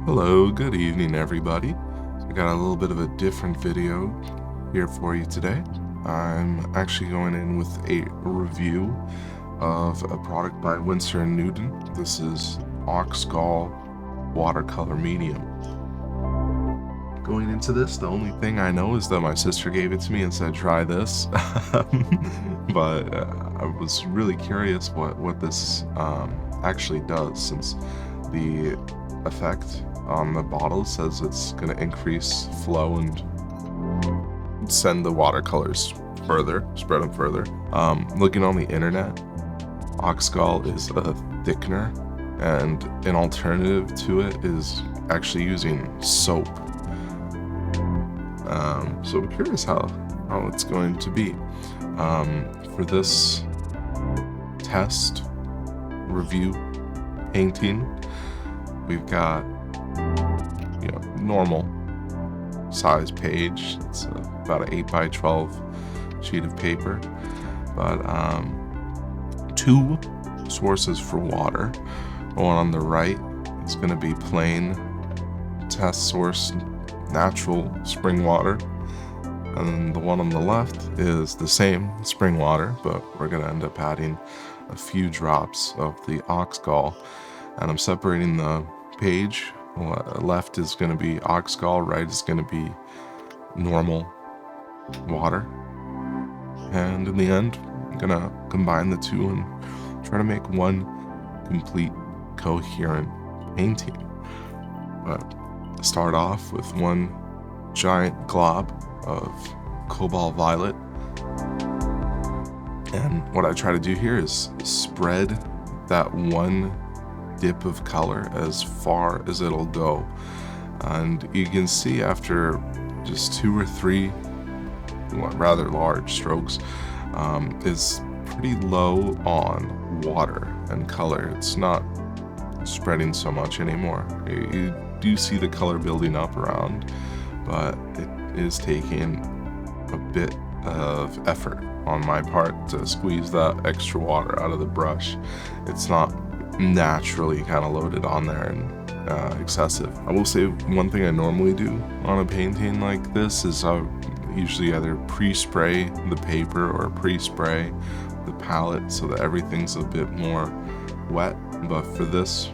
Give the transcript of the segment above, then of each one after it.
Hello, good evening, everybody. I got a little bit of a different video here for you today. I'm actually going in with a review of a product by Winsor Newton. This is Ox Gall watercolor medium. Going into this, the only thing I know is that my sister gave it to me and said, try this. But I was really curious what this actually does, since the effect on the bottle says it's going to increase flow and send the watercolors further, spread them further. Looking on the internet, Ox Gall is a thickener, and an alternative to it is actually using soap. So I'm curious how it's going to be. For this test review painting, we've got normal size page. It's about an 8x12 sheet of paper, but two sources for water. One on the right is going to be plain test source natural spring water, and the one on the left is the same spring water, but we're going to end up adding a few drops of the Ox Gall, and I'm separating the page. Left is going to be Ox Gall, right is going to be normal water, and in the end I'm going to combine the two and try to make one complete coherent painting. But start off with one giant glob of cobalt violet, and what I try to do here is spread that one dip of color as far as it'll go, and you can see after just 2 or 3 rather large strokes, is pretty low on water and color. It's not spreading so much anymore. You do see the color building up around, but it is taking a bit of effort on my part to squeeze that extra water out of the brush. It's not naturally kind of loaded on there and excessive. I will say one thing I normally do on a painting like this is I usually either pre-spray the paper or pre-spray the palette so that everything's a bit more wet, but for this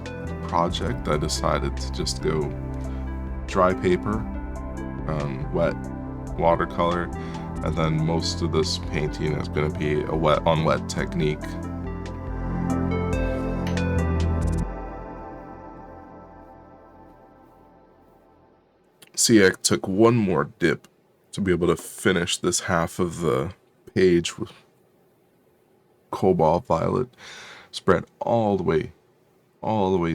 project I decided to just go dry paper, wet watercolor, and then most of this painting is going to be a wet on wet technique. See, I took one more dip to be able to finish this half of the page with cobalt violet spread all the way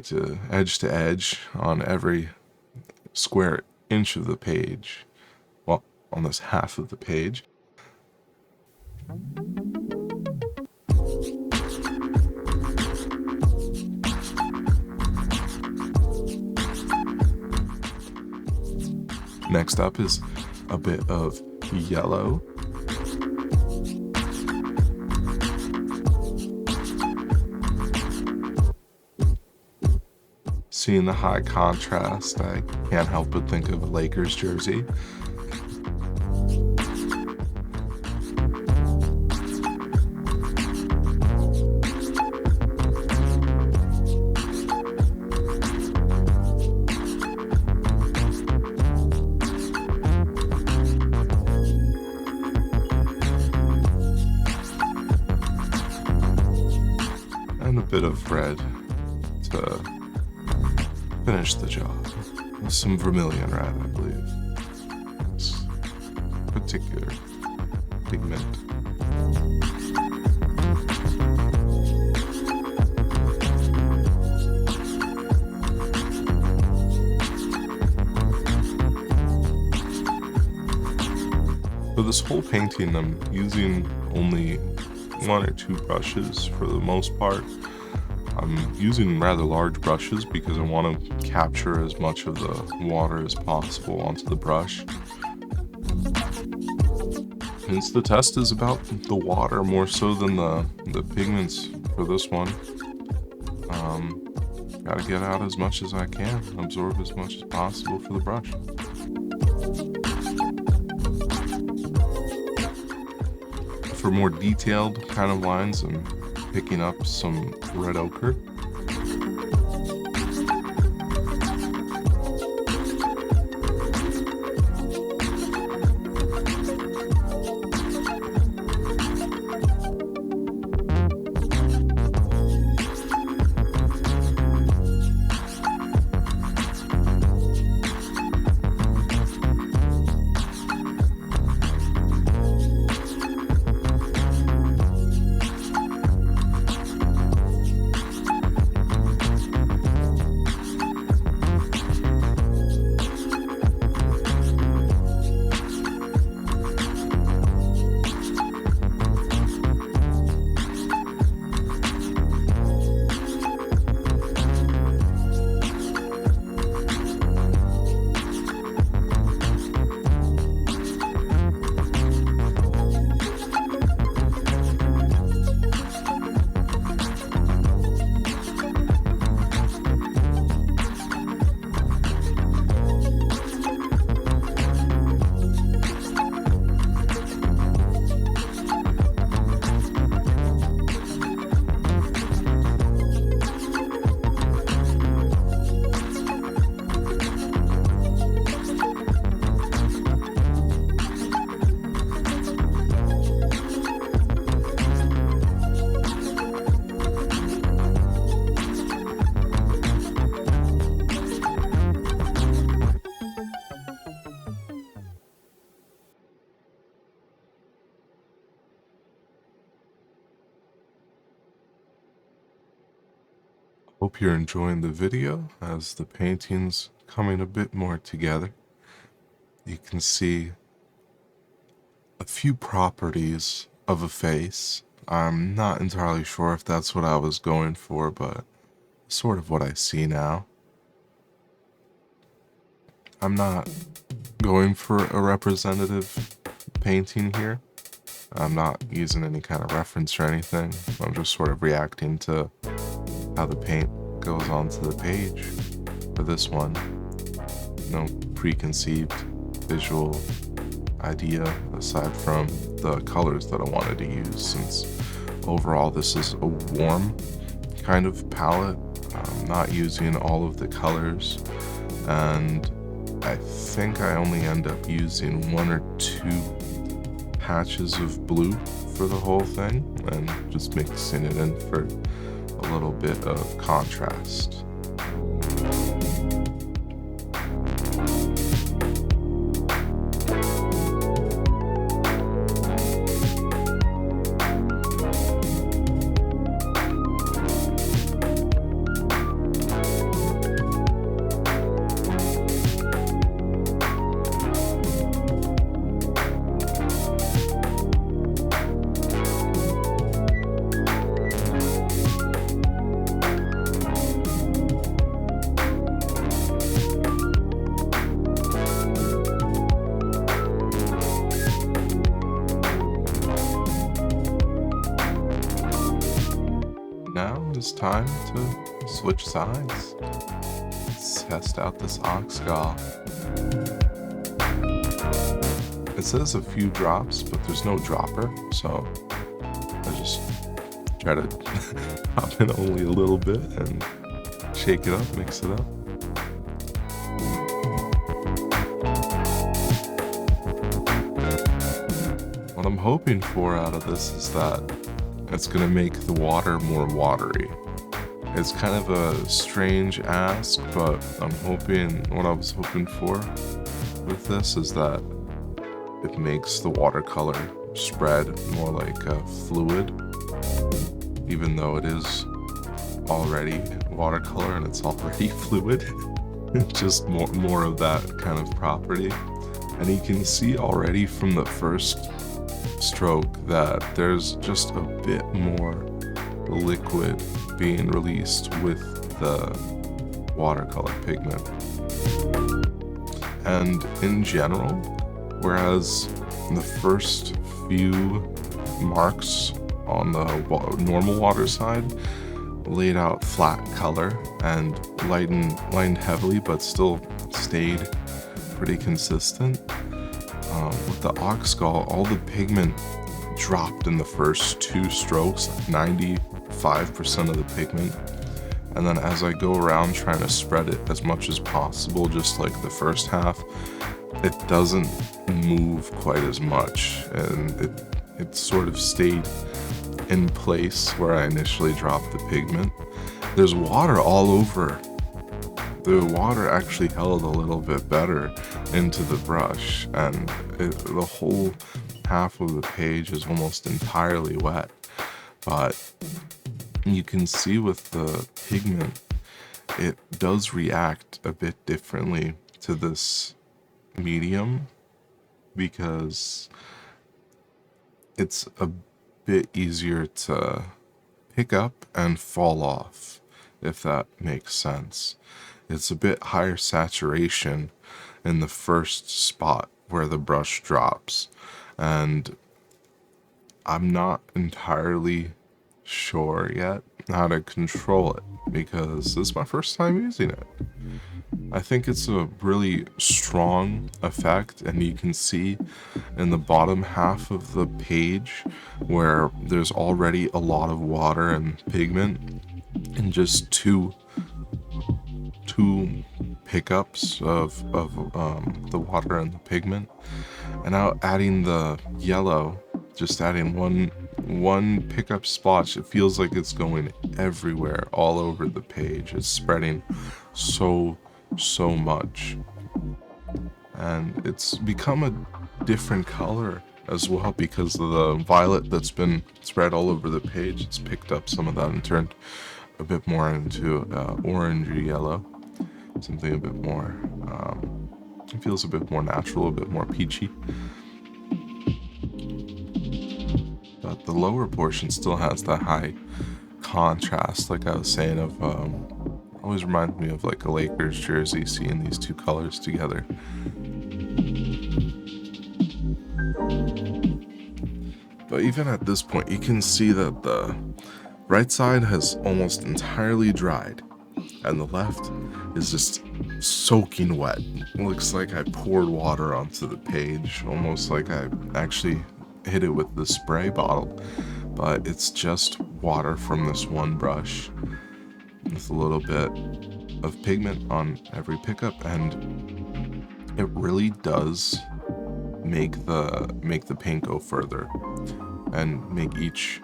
to edge on every square inch of the page. Well, on this half of the page. Next up is a bit of yellow. Seeing the high contrast, I can't help but think of a Lakers jersey. And a bit of red to finish the job, with some vermilion red, I believe. This particular pigment. For this whole painting, I'm using only 1 or 2 brushes for the most part. I'm using rather large brushes because I want to capture as much of the water as possible onto the brush. Since the test is about the water more so than the pigments for this one, gotta get out as much as I can, absorb as much as possible for the brush. For more detailed kind of lines, I'm picking up some red ochre. Hope you're enjoying the video as the painting's coming a bit more together. You can see a few properties of a face. I'm not entirely sure if that's what I was going for, but sort of what I see now. I'm not going for a representative painting here. I'm not using any kind of reference or anything. I'm just sort of reacting to how the paint goes onto the page for this one. No preconceived visual idea aside from the colors that I wanted to use, since overall this is a warm kind of palette. I'm not using all of the colors, and I think I only end up using 1 or 2 patches of blue for the whole thing, and just mixing it in for a little bit of contrast. Now it's time to switch sides. Let's test out this Ox Gall. It says a few drops, but there's no dropper, so I just try to pop in only a little bit and shake it up, mix it up. What I'm hoping for out of this is that it's gonna make the water more watery. It's kind of a strange ask, but what I was hoping for with this is that it makes the watercolor spread more like a fluid, even though it is already watercolor and it's already fluid. Just more of that kind of property. And you can see already from the first stroke that there's just a bit more liquid being released with the watercolor pigment. And in general, whereas the first few marks on the normal water side laid out flat color and lightened heavily, but still stayed pretty consistent. With the Ox Gall, all the pigment dropped in the first 2 strokes, 95% of the pigment. And then as I go around trying to spread it as much as possible, just like the first half, it doesn't move quite as much, and it sort of stayed in place where I initially dropped the pigment. There's water all over. The water actually held a little bit better into the brush, and the whole half of the page is almost entirely wet. But you can see with the pigment, it does react a bit differently to this medium, because it's a bit easier to pick up and fall off, if that makes sense. It's a bit higher saturation in the first spot where the brush drops, and I'm not entirely sure yet how to control it, because this is my first time using it. I think it's a really strong effect, and you can see in the bottom half of the page where there's already a lot of water and pigment, and just two pickups of the water and the pigment. And now adding the yellow, just adding one pickup splotch, it feels like it's going everywhere, all over the page. It's spreading so much, and it's become a different color as well because of the violet that's been spread all over the page. It's picked up some of that and turned a bit more into orangey yellow, something a bit more it feels a bit more natural, a bit more peachy. But the lower portion still has that high contrast, like I was saying, of always reminds me of like a Lakers jersey, seeing these two colors together. But even at this point, you can see that the right side has almost entirely dried, and the left is just soaking wet. It looks like I poured water onto the page, almost like I actually hit it with the spray bottle, but it's just water from this one brush with a little bit of pigment on every pickup, and it really does make the paint go further and make each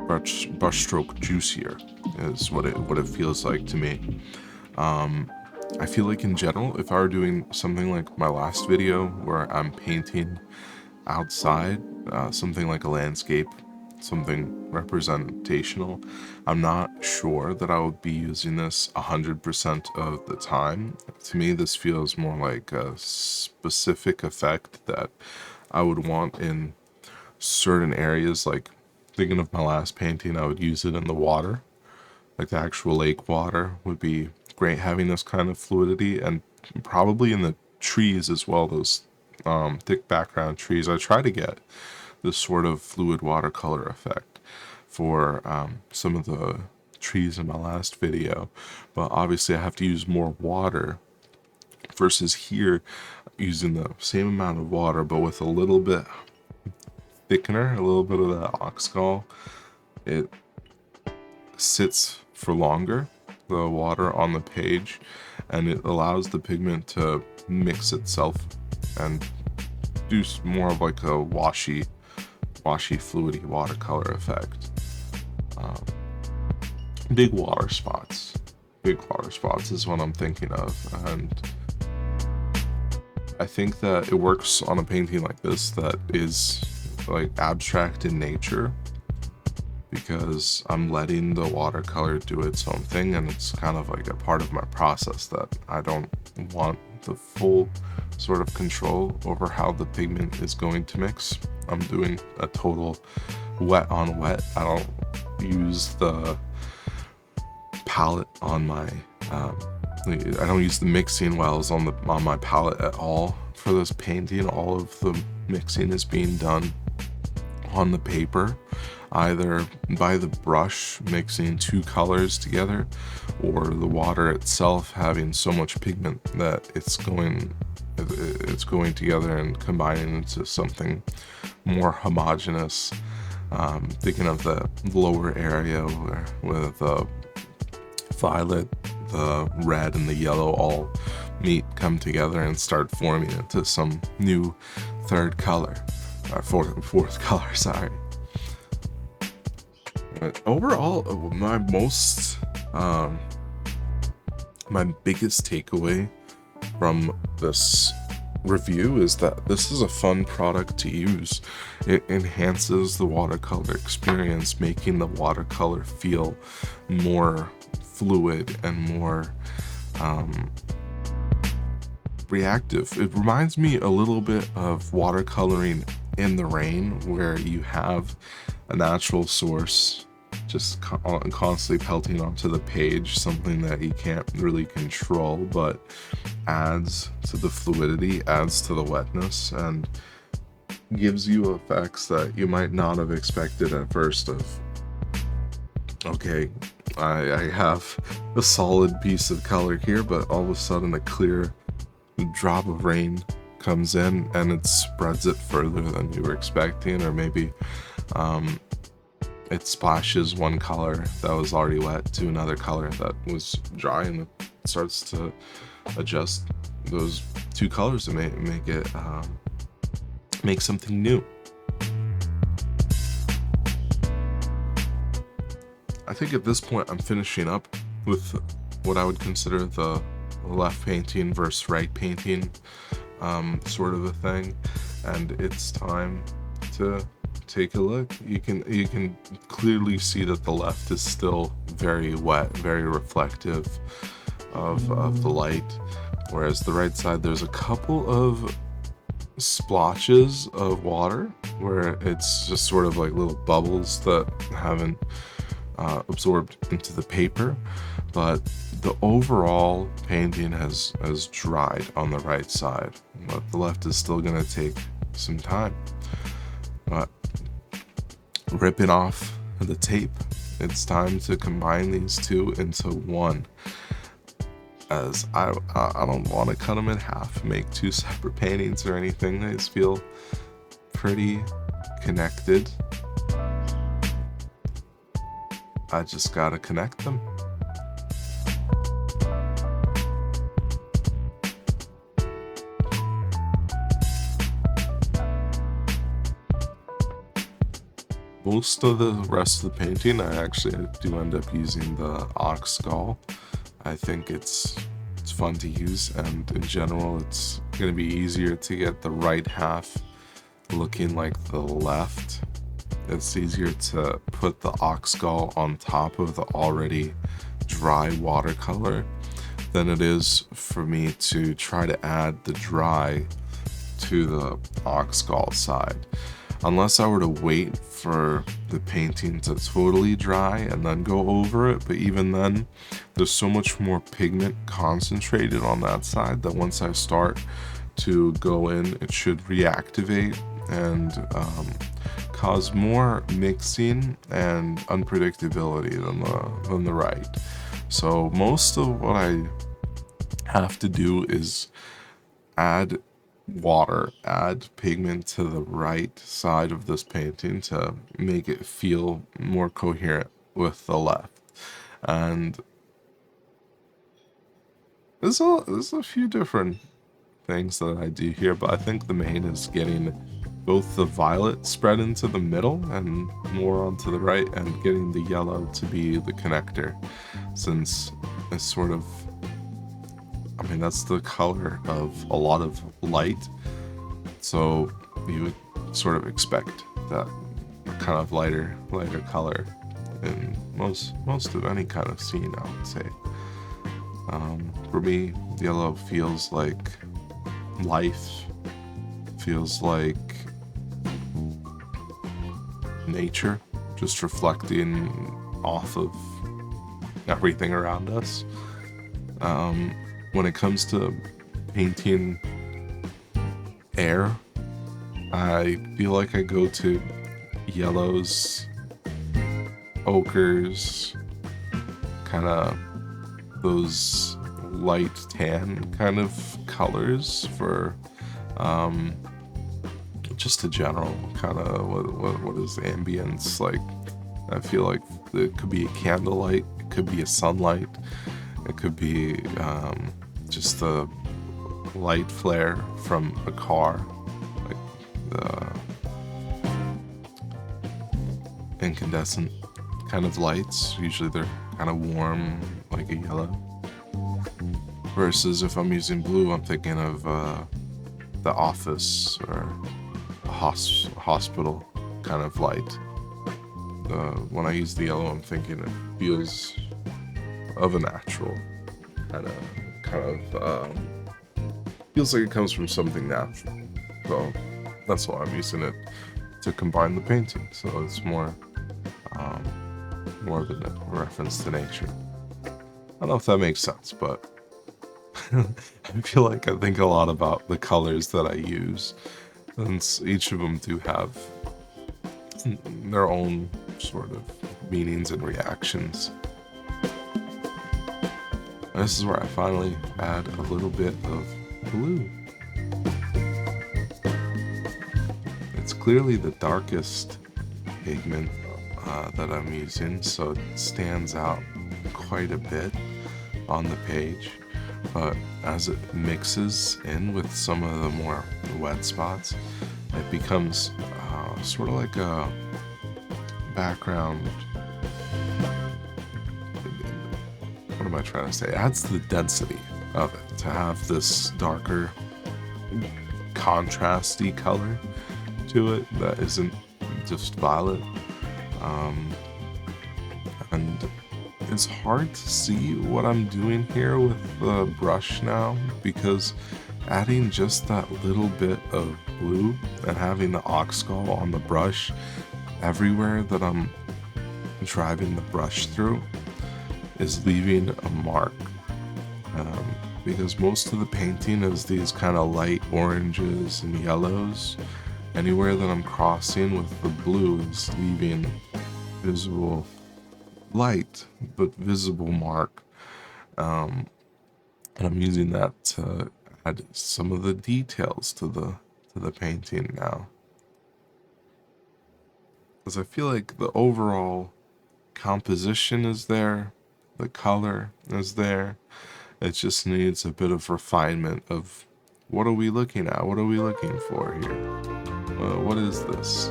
brush stroke juicier, is what it feels like to me. I feel like in general, if I were doing something like my last video where I'm painting outside, something like a landscape, something representational, I'm not sure that I would be using this 100% of the time. To me, this feels more like a specific effect that I would want in certain areas. Like thinking of my last painting, I would use it in the water, like the actual lake water would be great having this kind of fluidity, and probably in the trees as well, those thick background trees. I try to get this sort of fluid watercolor effect for some of the trees in my last video, but obviously I have to use more water versus here using the same amount of water but with a little bit thickener, a little bit of that Ox Gall. It sits for longer, the water on the page, and it allows the pigment to mix itself and do more of like a washy fluidy watercolor effect. Big water spots is what I'm thinking of, and I think that it works on a painting like this that is like abstract in nature, because I'm letting the watercolor do its own thing, and it's kind of like a part of my process that I don't want the full sort of control over how the pigment is going to mix. I'm doing a total wet on wet. I don't use the palette on my I don't use the mixing wells on my palette at all for this painting. All of the mixing is being done on the paper, either by the brush mixing two colors together, or the water itself having so much pigment that it's going together and combining into something more homogeneous. Thinking of the lower area where the violet, the red, and the yellow all come together and start forming into some new third color, or fourth color, sorry. But overall, my biggest takeaway from this review is that this is a fun product to use. It enhances the watercolor experience, making the watercolor feel more fluid and more reactive. It reminds me a little bit of watercoloring in the rain, where you have a natural source just constantly pelting onto the page, something that you can't really control, but adds to the fluidity, adds to the wetness, and gives you effects that you might not have expected at first of, okay, I have a solid piece of color here, but all of a sudden a clear drop of rain comes in and it spreads it further than you were expecting, or maybe it splashes one color that was already wet to another color that was dry, and it starts to adjust those two colors to make something new. I think at this point I'm finishing up with what I would consider the left painting versus right painting sort of a thing, and it's time to take a look. You can clearly see that the left is still very wet, very reflective of the light, whereas the right side, there's a couple of splotches of water where it's just sort of like little bubbles that haven't absorbed into the paper, but the overall painting has dried on the right side, but the left is still going to take some time. But ripping off the tape, it's time to combine these two into one, as I don't want to cut them in half, make two separate paintings or anything. They just feel pretty connected. I just gotta connect them. Most of the rest of the painting, I actually do end up using the Ox Gall. I think it's fun to use, and in general, it's going to be easier to get the right half looking like the left. It's easier to put the Ox Gall on top of the already dry watercolor than it is for me to try to add the dry to the Ox Gall side. Unless I were to wait for the painting to totally dry and then go over it, but even then, there's so much more pigment concentrated on that side that once I start to go in, it should reactivate and cause more mixing and unpredictability than the right. So most of what I have to do is add water, add pigment to the right side of this painting to make it feel more coherent with the left. And there's a few different things that I do here, but I think the main is getting both the violet spread into the middle and more onto the right, and getting the yellow to be the connector, since it's sort of, I mean, that's the color of a lot of light, so you would sort of expect that kind of lighter color in most of any kind of scene, I would say. For me, yellow feels like life, feels like nature, just reflecting off of everything around us. When it comes to painting air, I feel like I go to yellows, ochres, kind of those light tan kind of colors for just a general kind of what is ambience like. I feel like it could be a candlelight, it could be a sunlight, it could be just the light flare from a car, like the incandescent kind of lights. Usually they're kind of warm, like a yellow. Versus if I'm using blue, I'm thinking of the office or a hospital kind of light. When I use the yellow, I'm thinking it feels of a natural kind of feels like it comes from something natural. So that's why I'm using it to combine the painting. So it's more of a reference to nature. I don't know if that makes sense, but I feel like I think a lot about the colors that I use, and each of them do have their own sort of meanings and reactions. And this is where I finally add a little bit of blue. It's clearly the darkest pigment that I'm using, so it stands out quite a bit on the page. But as it mixes in with some of the more wet spots, it becomes sort of like a background. What am I trying to say? It adds to the density of it to have this darker, contrasty color to it that isn't just violet. And it's hard to see what I'm doing here with the brush now, because adding just that little bit of blue and having the Ox Gall on the brush everywhere that I'm driving the brush through is leaving a mark. Because most of the painting is these kind of light oranges and yellows. Anywhere that I'm crossing with the blue is leaving visible light but visible mark, and I'm using that to add some of the details to the painting now, because I feel like the overall composition is there, the color is there. It just needs a bit of refinement of what are we looking at, what are we looking for here, what is this?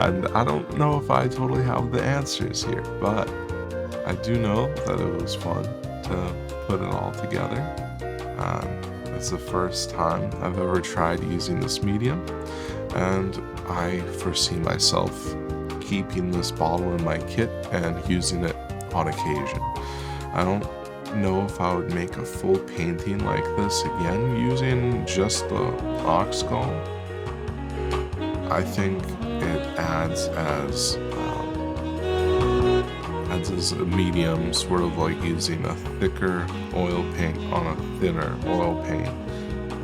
And I don't know if I totally have the answers here, but I do know that it was fun to put it all together. It's the first time I've ever tried using this medium, and I foresee myself keeping this bottle in my kit and using it on occasion. I don't know if I would make a full painting like this again using just the Ox Gall. I think it adds as a medium, sort of like using a thicker oil paint on a thinner oil paint.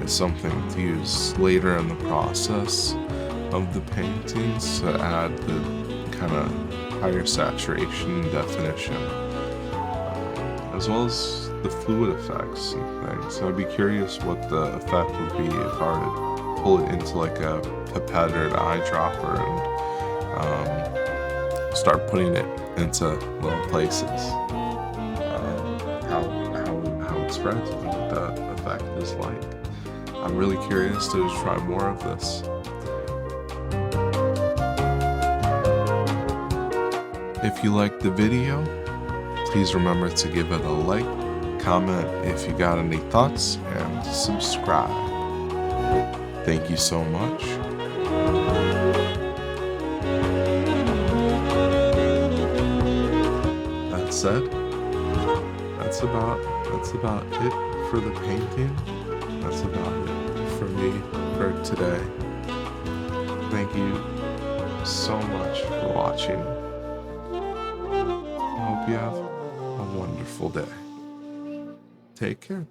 It's something to use later in the process of the paintings to add the kind of higher saturation and definition, as well as the fluid effects and things. So I'd be curious what the effect would be if I were to pull it into like a pipette or an eyedropper and start putting it into little places. How it spreads and what the effect is like. I'm really curious to try more of this. If you liked the video, please remember to give it a like, comment if you got any thoughts, and subscribe. Thank you so much. That said, that's about it for the painting. That's about it for me for today. Thank you so much for watching. I hope you have a wonderful day. Take care.